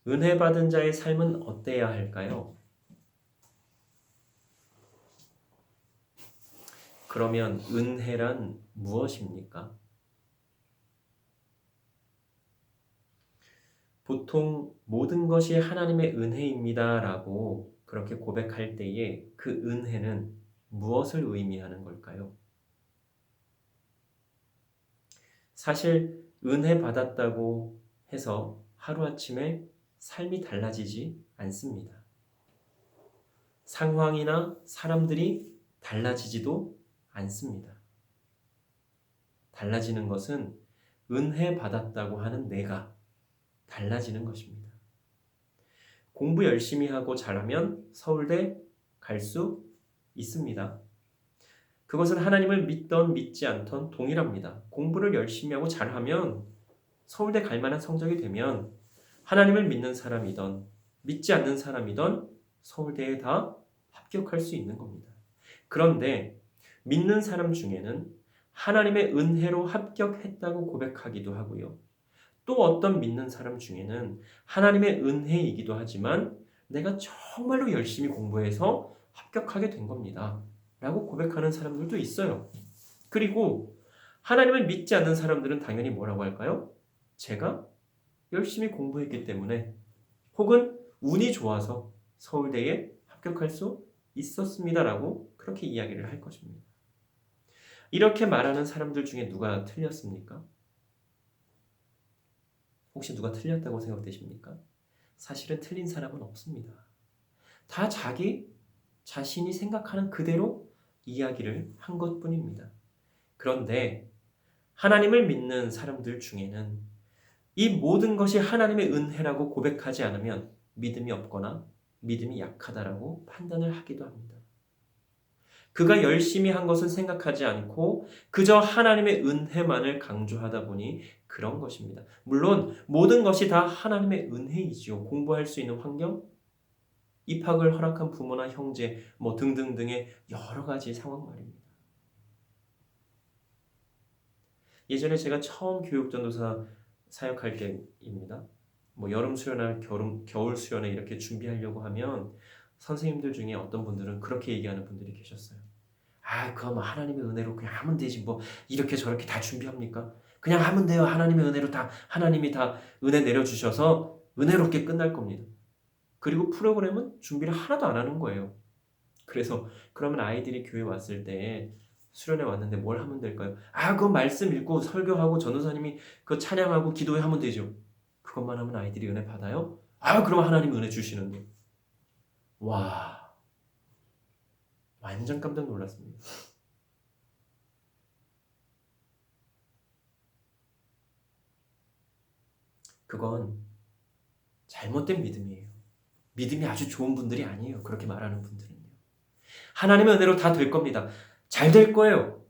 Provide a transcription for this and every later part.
은혜 받은 자의 삶은 어때야 할까요? 그러면 은혜란 무엇입니까? 보통 모든 것이 하나님의 은혜입니다라고 그렇게 고백할 때에 그 은혜는 무엇을 의미하는 걸까요? 사실 은혜 받았다고 해서 하루아침에 삶이 달라지지 않습니다. 상황이나 사람들이 달라지지도 않습니다. 달라지는 것은 은혜 받았다고 하는 내가 달라지는 것입니다. 공부 열심히 하고 잘하면 서울대 갈 수 있습니다. 그것은 하나님을 믿던 믿지 않던 동일합니다. 공부를 열심히 하고 잘하면 서울대 갈 만한 성적이 되면 하나님을 믿는 사람이던 믿지 않는 사람이던 서울대에 다 합격할 수 있는 겁니다. 그런데 믿는 사람 중에는 하나님의 은혜로 합격했다고 고백하기도 하고요. 또 어떤 믿는 사람 중에는 하나님의 은혜이기도 하지만 내가 정말로 열심히 공부해서 합격하게 된 겁니다. 라고 고백하는 사람들도 있어요. 그리고 하나님을 믿지 않는 사람들은 당연히 뭐라고 할까요? 제가 열심히 공부했기 때문에 혹은 운이 좋아서 서울대에 합격할 수 있었습니다라고 그렇게 이야기를 할 것입니다. 이렇게 말하는 사람들 중에 누가 틀렸습니까? 혹시 누가 틀렸다고 생각되십니까? 사실은 틀린 사람은 없습니다. 다 자기 자신이 생각하는 그대로 이야기를 한 것뿐입니다. 그런데 하나님을 믿는 사람들 중에는 이 모든 것이 하나님의 은혜라고 고백하지 않으면 믿음이 없거나 믿음이 약하다라고 판단을 하기도 합니다. 그가 열심히 한 것은 생각하지 않고 그저 하나님의 은혜만을 강조하다 보니 그런 것입니다. 물론 모든 것이 다 하나님의 은혜이지요. 공부할 수 있는 환경, 입학을 허락한 부모나 형제, 등등등의 여러 가지 상황 말입니다. 예전에 제가 처음 교육전도사 사역할 때입니다. 여름 수련회, 겨울 수련회 이렇게 준비하려고 하면 선생님들 중에 어떤 분들은 그렇게 얘기하는 분들이 계셨어요. 그럼 하나님의 은혜로 그냥 하면 되지 이렇게 저렇게 다 준비합니까? 그냥 하면 돼요. 하나님의 은혜로 하나님이 다 은혜 내려주셔서 은혜롭게 끝날 겁니다. 그리고 프로그램은 준비를 하나도 안 하는 거예요. 그래서 그러면 아이들이 교회 왔을 때 수련회 왔는데 뭘 하면 될까요? 그건 말씀 읽고 설교하고 전도사님이 그 찬양하고 기도회 하면 되죠. 그것만 하면 아이들이 은혜 받아요? 그럼 하나님 은혜 주시는데. 와, 완전 깜짝 놀랐습니다. 그건 잘못된 믿음이에요. 믿음이 아주 좋은 분들이 아니에요. 그렇게 말하는 분들은요. 하나님의 은혜로 다 될 겁니다. 잘 될 거예요.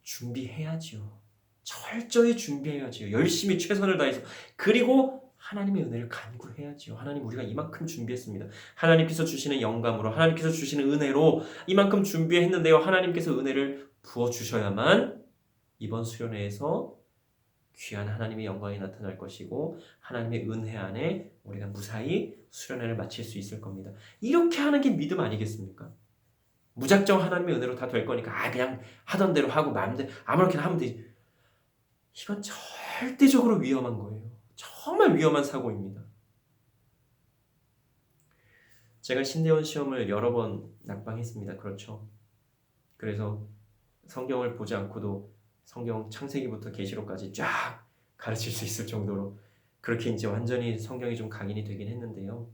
준비해야지요. 철저히 준비해야지요. 열심히 최선을 다해서. 그리고 하나님의 은혜를 간구해야지요. 하나님 우리가 이만큼 준비했습니다. 하나님께서 주시는 영감으로 하나님께서 주시는 은혜로 이만큼 준비했는데요. 하나님께서 은혜를 부어주셔야만 이번 수련회에서 귀한 하나님의 영광이 나타날 것이고 하나님의 은혜 안에 우리가 무사히 수련회를 마칠 수 있을 겁니다. 이렇게 하는 게 믿음 아니겠습니까? 무작정 하나님의 은혜로 다 될 거니까 그냥 하던 대로 하고 마음대로 아무렇게나 하면 되지. 이건 절대적으로 위험한 거예요. 정말 위험한 사고입니다. 제가 신대원 시험을 여러 번 낙방했습니다. 그렇죠. 그래서 성경을 보지 않고도 성경 창세기부터 계시록까지 쫙 가르칠 수 있을 정도로 그렇게 이제 완전히 성경이 좀 각인이 되긴 했는데요.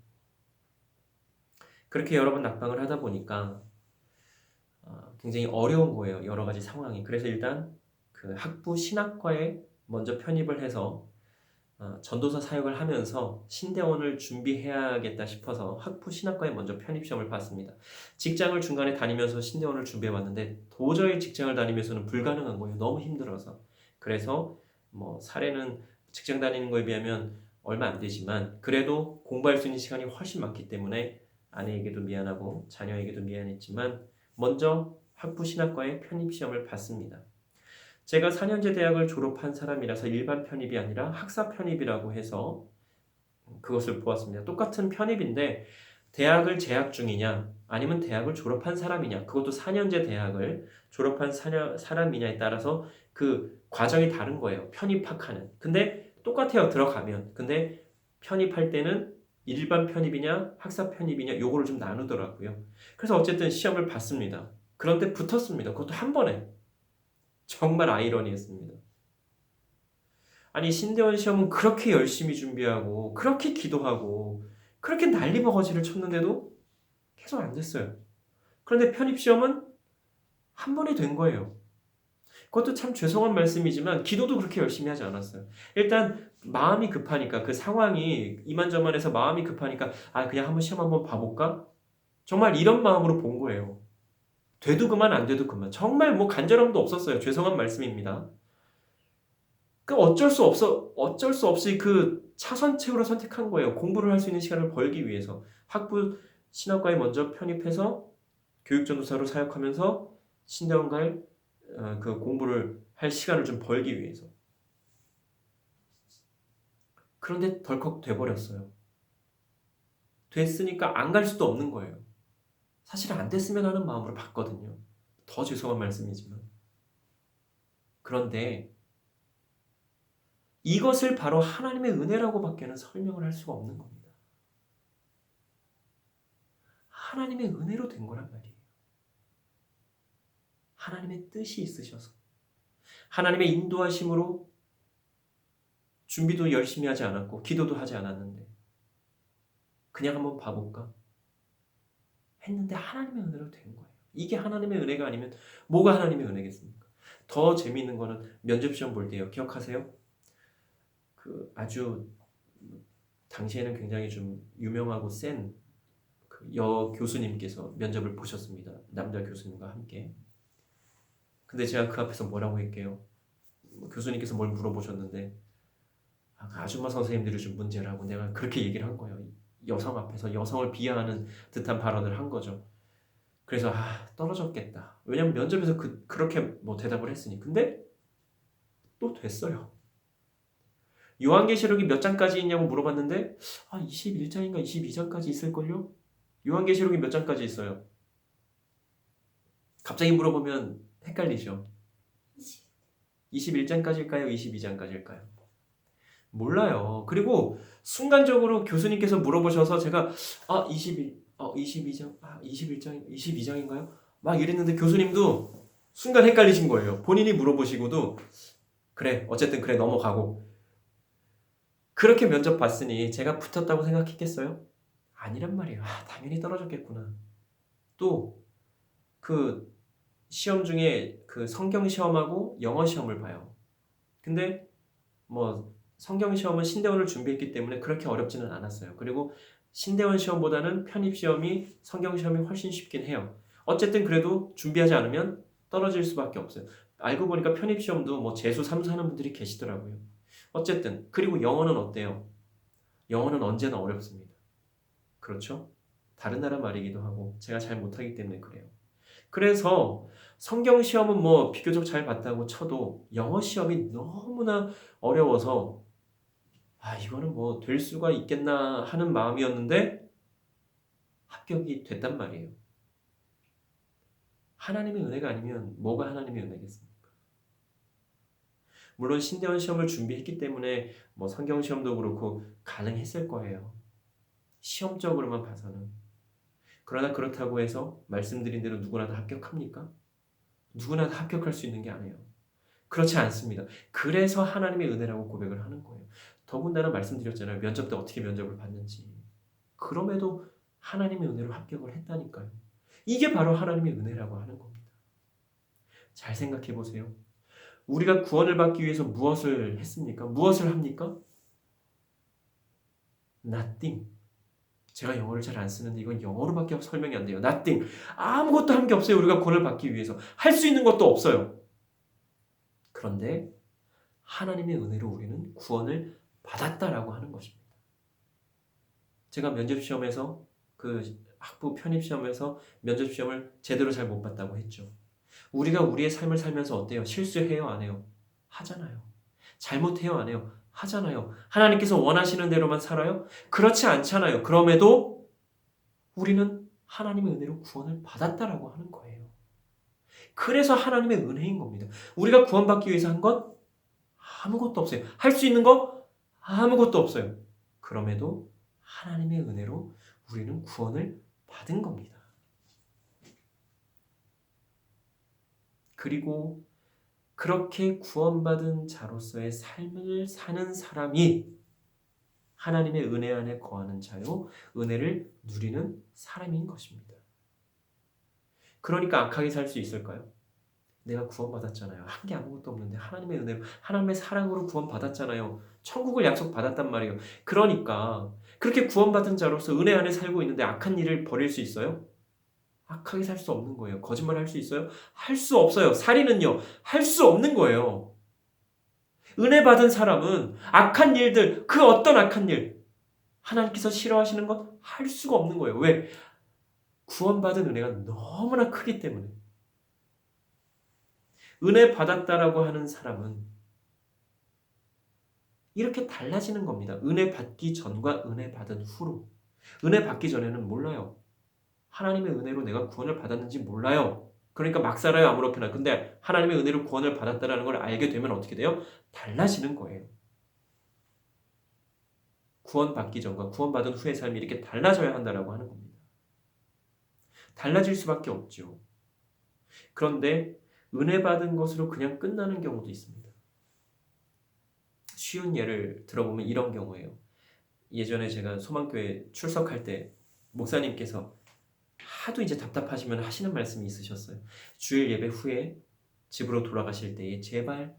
그렇게 여러 번 낙방을 하다 보니까 굉장히 어려운 거예요. 여러 가지 상황이. 그래서 일단 그 학부 신학과에 먼저 편입을 해서 전도사 사역을 하면서 신대원을 준비해야겠다 싶어서 학부 신학과에 먼저 편입시험을 봤습니다. 직장을 중간에 다니면서 신대원을 준비해봤는데 도저히 직장을 다니면서는 불가능한 거예요. 너무 힘들어서. 그래서 사례는 직장 다니는 거에 비하면 얼마 안 되지만 그래도 공부할 수 있는 시간이 훨씬 많기 때문에 아내에게도 미안하고 자녀에게도 미안했지만 먼저 학부 신학과에 편입시험을 봤습니다. 제가 4년제 대학을 졸업한 사람이라서 일반 편입이 아니라 학사 편입이라고 해서 그것을 보았습니다. 똑같은 편입인데 대학을 재학 중이냐 아니면 대학을 졸업한 사람이냐 그것도 4년제 대학을 졸업한 사람이냐에 따라서 그 과정이 다른 거예요. 편입학하는. 근데 똑같아요. 들어가면. 근데 편입할 때는 일반 편입이냐 학사 편입이냐 요거를 좀 나누더라고요. 그래서 어쨌든 시험을 봤습니다. 그런데 붙었습니다. 그것도 한 번에. 정말 아이러니했습니다. 아니 신대원 시험은 그렇게 열심히 준비하고 그렇게 기도하고 그렇게 난리버거지를 쳤는데도 계속 안 됐어요. 그런데 편입시험은 한 번에 된 거예요. 그것도 참 죄송한 말씀이지만 기도도 그렇게 열심히 하지 않았어요. 일단 마음이 급하니까 그 상황이 이만저만해서 마음이 급하니까 아 그냥 한번 시험 한번 봐볼까? 정말 이런 마음으로 본 거예요. 돼도 그만 안 돼도 그만. 정말 뭐 간절함도 없었어요. 죄송한 말씀입니다. 그 어쩔 수 없이 그 차선책으로 선택한 거예요. 공부를 할 수 있는 시간을 벌기 위해서. 학부 신학과에 먼저 편입해서 교육전도사로 사역하면서 신대원과의 그 공부를 할 시간을 좀 벌기 위해서. 그런데 덜컥 돼버렸어요. 됐으니까 안 갈 수도 없는 거예요. 사실 안 됐으면 하는 마음으로 봤거든요. 더 죄송한 말씀이지만. 그런데 이것을 바로 하나님의 은혜라고밖에는 설명을 할 수가 없는 겁니다. 하나님의 은혜로 된 거란 말이에요. 하나님의 뜻이 있으셔서 하나님의 인도하심으로 준비도 열심히 하지 않았고 기도도 하지 않았는데 그냥 한번 봐볼까? 했는데 하나님의 은혜로 된 거예요. 이게 하나님의 은혜가 아니면 뭐가 하나님의 은혜겠습니까? 더 재미있는 거는 면접시험 볼 때요. 기억하세요? 그 아주 당시에는 굉장히 좀 유명하고 센 그 교수님께서 면접을 보셨습니다. 남자 교수님과 함께. 근데 제가 그 앞에서 뭐라고 할게요? 교수님께서 뭘 물어보셨는데 아줌마 선생님들이 좀 문제라고 내가 그렇게 얘기를 한 거예요. 여성 앞에서 여성을 비하하는 듯한 발언을 한 거죠. 그래서 떨어졌겠다. 왜냐면 면접에서 그렇게 뭐 대답을 했으니. 근데 또 됐어요. 요한계시록이 몇 장까지 있냐고 물어봤는데 21장인가 22장까지 있을걸요? 요한계시록이 몇 장까지 있어요? 갑자기 물어보면 헷갈리죠. 21장까지일까요? 22장까지일까요? 몰라요. 그리고 순간적으로 교수님께서 물어보셔서 제가 22장, 21장, 22장인가요? 막 이랬는데 교수님도 순간 헷갈리신 거예요. 본인이 물어보시고도 그래, 어쨌든 그래 넘어가고 그렇게 면접 봤으니 제가 붙었다고 생각했겠어요? 아니란 말이에요. 당연히 떨어졌겠구나. 또 그 시험 중에 그 성경 시험하고 영어 시험을 봐요. 근데 뭐 성경 시험은 신대원을 준비했기 때문에 그렇게 어렵지는 않았어요. 그리고 신대원 시험보다는 편입 시험이 성경 시험이 훨씬 쉽긴 해요. 어쨌든 그래도 준비하지 않으면 떨어질 수밖에 없어요. 알고 보니까 편입 시험도 뭐 재수 3수 하는 분들이 계시더라고요. 어쨌든 그리고 영어는 어때요? 영어는 언제나 어렵습니다. 그렇죠? 다른 나라 말이기도 하고 제가 잘 못하기 때문에 그래요. 그래서 성경 시험은 뭐 비교적 잘 봤다고 쳐도 영어 시험이 너무나 어려워서 이거는 뭐 될 수가 있겠나 하는 마음이었는데 합격이 됐단 말이에요. 하나님의 은혜가 아니면 뭐가 하나님의 은혜겠습니까? 물론 신대원 시험을 준비했기 때문에 뭐 성경 시험도 그렇고 가능했을 거예요. 시험적으로만 봐서는. 그러나 그렇다고 해서 말씀드린 대로 누구나 다 합격합니까? 누구나 다 합격할 수 있는 게 아니에요. 그렇지 않습니다. 그래서 하나님의 은혜라고 고백을 하는 거예요. 더군다나 말씀드렸잖아요. 면접 때 어떻게 면접을 봤는지. 그럼에도 하나님의 은혜로 합격을 했다니까요. 이게 바로 하나님의 은혜라고 하는 겁니다. 잘 생각해 보세요. 우리가 구원을 받기 위해서 무엇을 했습니까? 무엇을 합니까? Nothing. 제가 영어를 잘 안 쓰는데 이건 영어로밖에 설명이 안 돼요. Nothing. 아무것도 한 게 없어요. 우리가 구원을 받기 위해서. 할 수 있는 것도 없어요. 그런데 하나님의 은혜로 우리는 구원을 받았다라고 하는 것입니다. 제가 면접시험에서 그 학부 편입시험에서 면접시험을 제대로 잘 못 봤다고 했죠. 우리가 우리의 삶을 살면서 어때요? 실수해요? 안 해요? 하잖아요. 잘못해요? 안 해요? 하잖아요. 하나님께서 원하시는 대로만 살아요? 그렇지 않잖아요. 그럼에도 우리는 하나님의 은혜로 구원을 받았다라고 하는 거예요. 그래서 하나님의 은혜인 겁니다. 우리가 구원받기 위해서 한 것 아무것도 없어요. 할 수 있는 거 아무것도 없어요. 그럼에도 하나님의 은혜로 우리는 구원을 받은 겁니다. 그리고 그렇게 구원받은 자로서의 삶을 사는 사람이 하나님의 은혜 안에 거하는 자요, 은혜를 누리는 사람인 것입니다. 그러니까 악하게 살 수 있을까요? 내가 구원받았잖아요. 한 게 아무것도 없는데 하나님의 은혜로, 하나님의 사랑으로 구원받았잖아요. 천국을 약속받았단 말이에요. 그러니까 그렇게 구원받은 자로서 은혜 안에 살고 있는데 악한 일을 벌일 수 있어요? 악하게 살 수 없는 거예요. 거짓말 할 수 있어요? 할 수 없어요. 살인은요, 할 수 없는 거예요. 은혜 받은 사람은 악한 일들, 그 어떤 악한 일, 하나님께서 싫어하시는 것 할 수가 없는 거예요. 왜? 구원받은 은혜가 너무나 크기 때문에. 은혜 받았다라고 하는 사람은 이렇게 달라지는 겁니다. 은혜 받기 전과 은혜 받은 후로. 은혜 받기 전에는 몰라요. 하나님의 은혜로 내가 구원을 받았는지 몰라요. 그러니까 막 살아요, 아무렇게나. 근데 하나님의 은혜로 구원을 받았다는 걸 알게 되면 어떻게 돼요? 달라지는 거예요. 구원받기 전과 구원받은 후의 삶이 이렇게 달라져야 한다라고 하는 겁니다. 달라질 수밖에 없죠. 그런데 은혜 받은 것으로 그냥 끝나는 경우도 있습니다. 쉬운 예를 들어보면 이런 경우예요. 예전에 제가 소망교회 출석할 때 목사님께서 하도 이제 답답하시면 하시는 말씀이 있으셨어요. 주일 예배 후에 집으로 돌아가실 때에 제발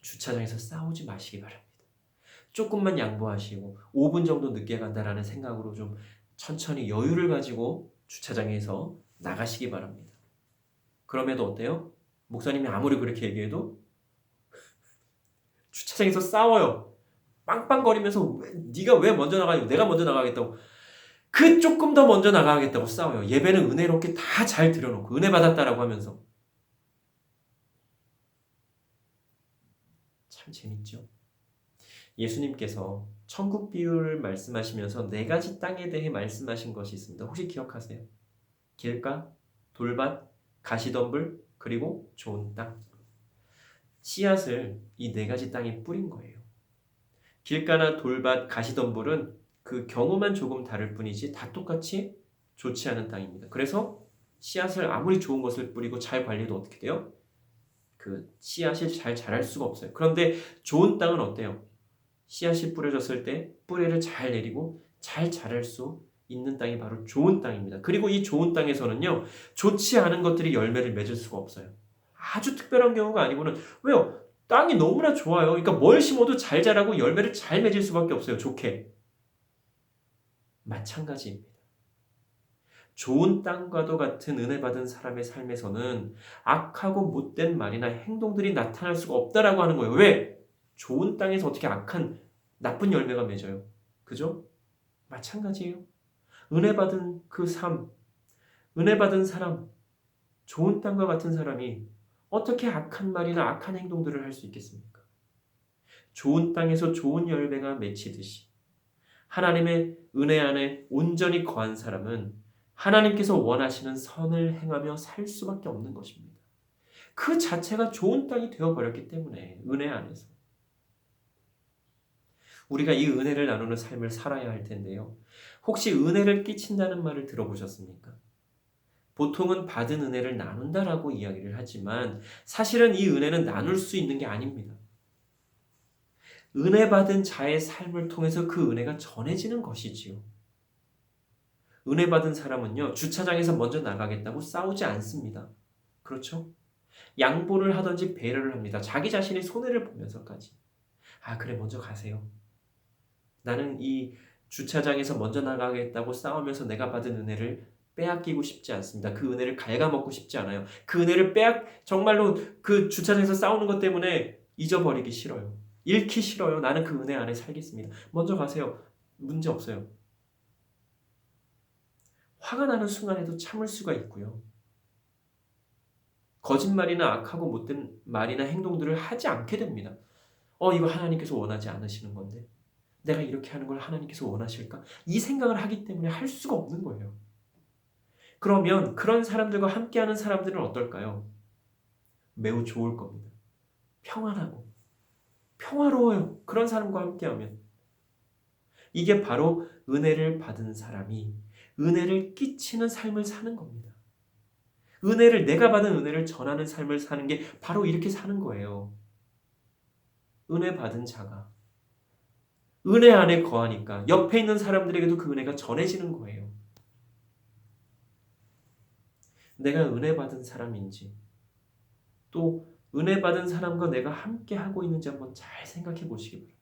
주차장에서 싸우지 마시기 바랍니다. 조금만 양보하시고 5분 정도 늦게 간다라는 생각으로 좀 천천히 여유를 가지고 주차장에서 나가시기 바랍니다. 그럼에도 어때요? 목사님이 아무리 그렇게 얘기해도 주차장에서 싸워요. 빵빵거리면서 네가 왜 먼저 나가냐고, 내가 먼저 나가겠다고, 그 조금 더 먼저 나가겠다고 싸워요. 예배는 은혜롭게 다 잘 드려놓고 은혜 받았다라고 하면서. 참 재밌죠? 예수님께서 천국 비유를 말씀하시면서 네 가지 땅에 대해 말씀하신 것이 있습니다. 혹시 기억하세요? 길가, 돌밭, 가시덤불, 그리고 좋은 땅. 씨앗을 이 네 가지 땅에 뿌린 거예요. 길가나 돌밭, 가시덤불은 그 경우만 조금 다를 뿐이지 다 똑같이 좋지 않은 땅입니다. 그래서 씨앗을 아무리 좋은 것을 뿌리고 잘 관리해도 어떻게 돼요? 그 씨앗이 잘 자랄 수가 없어요. 그런데 좋은 땅은 어때요? 씨앗이 뿌려졌을 때 뿌리를 잘 내리고 잘 자랄 수 있는 땅이 바로 좋은 땅입니다. 그리고 이 좋은 땅에서는요, 좋지 않은 것들이 열매를 맺을 수가 없어요. 아주 특별한 경우가 아니고는, 왜요? 땅이 너무나 좋아요. 그러니까 뭘 심어도 잘 자라고 열매를 잘 맺을 수밖에 없어요. 좋게. 마찬가지입니다. 좋은 땅과도 같은 은혜 받은 사람의 삶에서는 악하고 못된 말이나 행동들이 나타날 수가 없다라고 하는 거예요. 왜? 좋은 땅에서 어떻게 악한 나쁜 열매가 맺어요? 그죠? 마찬가지예요. 은혜 받은 그 삶, 은혜 받은 사람, 좋은 땅과 같은 사람이 어떻게 악한 말이나 악한 행동들을 할 수 있겠습니까? 좋은 땅에서 좋은 열매가 맺히듯이 하나님의 은혜 안에 온전히 거한 사람은 하나님께서 원하시는 선을 행하며 살 수밖에 없는 것입니다. 그 자체가 좋은 땅이 되어버렸기 때문에 은혜 안에서 우리가 이 은혜를 나누는 삶을 살아야 할 텐데요. 혹시 은혜를 끼친다는 말을 들어보셨습니까? 보통은 받은 은혜를 나눈다라고 이야기를 하지만 사실은 이 은혜는 나눌 수 있는 게 아닙니다. 은혜 받은 자의 삶을 통해서 그 은혜가 전해지는 것이지요. 은혜 받은 사람은요, 주차장에서 먼저 나가겠다고 싸우지 않습니다. 그렇죠? 양보를 하든지 배려를 합니다. 자기 자신의 손해를 보면서까지. 아, 그래, 먼저 가세요. 나는 이 주차장에서 먼저 나가겠다고 싸우면서 내가 받은 은혜를 빼앗기고 싶지 않습니다. 그 은혜를 갉아먹고 싶지 않아요. 그 은혜를 정말로 그 주차장에서 싸우는 것 때문에 잊어버리기 싫어요. 잃기 싫어요. 나는 그 은혜 안에 살겠습니다. 먼저 가세요. 문제 없어요. 화가 나는 순간에도 참을 수가 있고요. 거짓말이나 악하고 못된 말이나 행동들을 하지 않게 됩니다. 이거 하나님께서 원하지 않으시는 건데 내가 이렇게 하는 걸 하나님께서 원하실까? 이 생각을 하기 때문에 할 수가 없는 거예요. 그러면 그런 사람들과 함께하는 사람들은 어떨까요? 매우 좋을 겁니다. 평안하고 평화로워요. 그런 사람과 함께하면. 이게 바로 은혜를 받은 사람이 은혜를 끼치는 삶을 사는 겁니다. 내가 받은 은혜를 전하는 삶을 사는 게 바로 이렇게 사는 거예요. 은혜 받은 자가 은혜 안에 거하니까 옆에 있는 사람들에게도 그 은혜가 전해지는 거예요. 내가 은혜 받은 사람인지 또 은혜 받은 사람과 내가 함께 하고 있는지 한번 잘 생각해 보시기 바랍니다.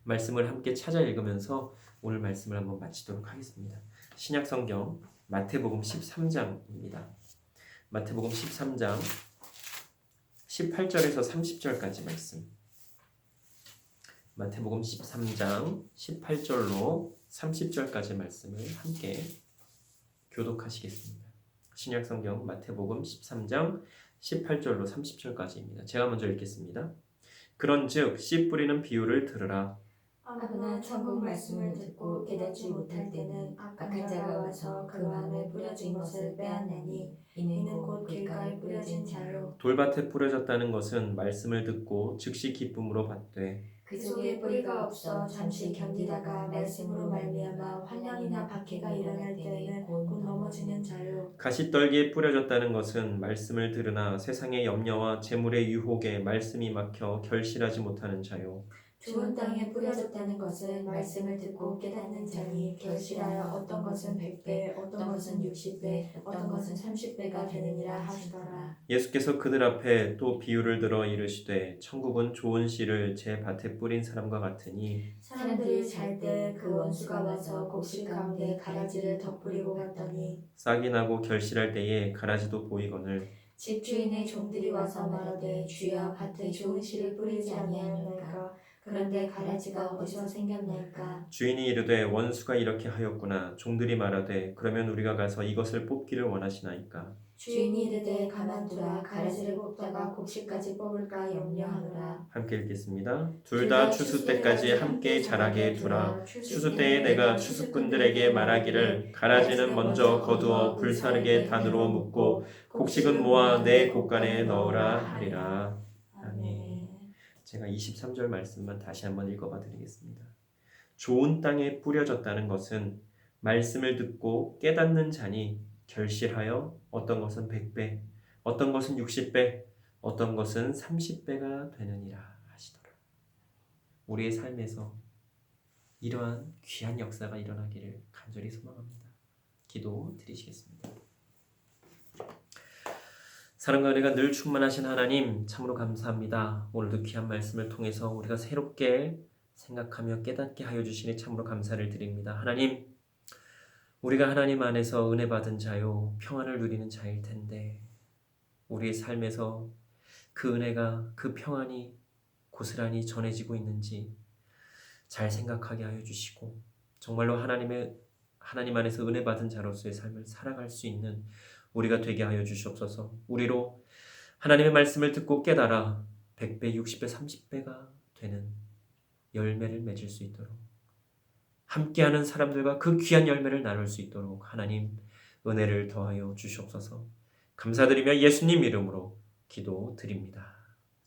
말씀을 함께 찾아 읽으면서 오늘 말씀을 한번 마치도록 하겠습니다. 신약 성경 마태복음 13장입니다. 마태복음 13장 18절에서 30절까지 말씀. 마태복음 13장 18절로 30절까지 말씀을 함께 교독하시겠습니다. 신약 성경 마태복음 13장 18절로 30절까지입니다. 제가 먼저 읽겠습니다. 그런즉 씨 뿌리는 비유를 들으라. 아무나 천국 말씀을 듣고 깨닫지 못할 때는 악한 자가 와서 그 마음에 뿌려진 것을 빼앗나니 이는 곧 길가에 뿌려진 자요 돌밭에 뿌려졌다는 것은 말씀을 듣고 즉시 기쁨으로 받되 그 속에 뿌리가 없어 잠시 견디다가 말씀으로 말미암아 환난이나 박해가 일어날 때에는 곧 넘어지는 자요 가시떨기에 뿌려졌다는 것은 말씀을 들으나 세상의 염려와 재물의 유혹에 말씀이 막혀 결실하지 못하는 자요 좋은 땅에 뿌려졌다는 것은 말씀을 듣고 깨닫는 자니 결실하여 어떤 것은 100배, 어떤 것은 60배, 어떤 것은 30배가 되느니라 하시더라. 예수께서 그들 앞에 또 비유를 들어 이르시되 천국은 좋은 씨를 제 밭에 뿌린 사람과 같으니 사람들이 잘 때 그 원수가 와서 곡식 가운데 가라지를 덧뿌리고 갔더니 싹이 나고 결실할 때에 가라지도 보이거늘 집주인의 종들이 와서 말하되 주여 밭에 좋은 씨를 뿌리지 아니하였나이까 그런데 가라지가 어디서 생겼나이까 주인이 이르되 원수가 이렇게 하였구나. 종들이 말하되 그러면 우리가 가서 이것을 뽑기를 원하시나이까. 주인이 이르되 가만두라 가라지를 뽑다가 곡식까지 뽑을까 염려하노라. 함께 읽겠습니다. 둘 다 추수 때까지 함께 자라게 두라. 추수 때에 내가 추수꾼들에게 말하기를 가라지는 먼저 거두어 불사르게 단으로 묶고 곡식은 모아 내 곡간에 넣으라 하리라. 아멘. 제가 23절 말씀만 다시 한번 읽어봐 드리겠습니다. 좋은 땅에 뿌려졌다는 것은 말씀을 듣고 깨닫는 자니 결실하여 어떤 것은 100배, 어떤 것은 60배, 어떤 것은 30배가 되느니라 하시더라. 우리의 삶에서 이러한 귀한 역사가 일어나기를 간절히 소망합니다. 기도 드리시겠습니다. 사랑과 은혜가 늘 충만하신 하나님 참으로 감사합니다. 오늘도 귀한 말씀을 통해서 우리가 새롭게 생각하며 깨닫게 하여 주시니 참으로 감사를 드립니다. 하나님, 우리가 하나님 안에서 은혜 받은 자요 평안을 누리는 자일 텐데 우리의 삶에서 그 은혜가 그 평안이 고스란히 전해지고 있는지 잘 생각하게 하여 주시고 정말로 하나님 안에서 은혜 받은 자로서의 삶을 살아갈 수 있는 우리가 되게 하여 주시옵소서. 우리로 하나님의 말씀을 듣고 깨달아 100배, 60배, 30배가 되는 열매를 맺을 수 있도록 함께하는 사람들과 그 귀한 열매를 나눌 수 있도록 하나님 은혜를 더하여 주시옵소서. 감사드리며 예수님 이름으로 기도드립니다.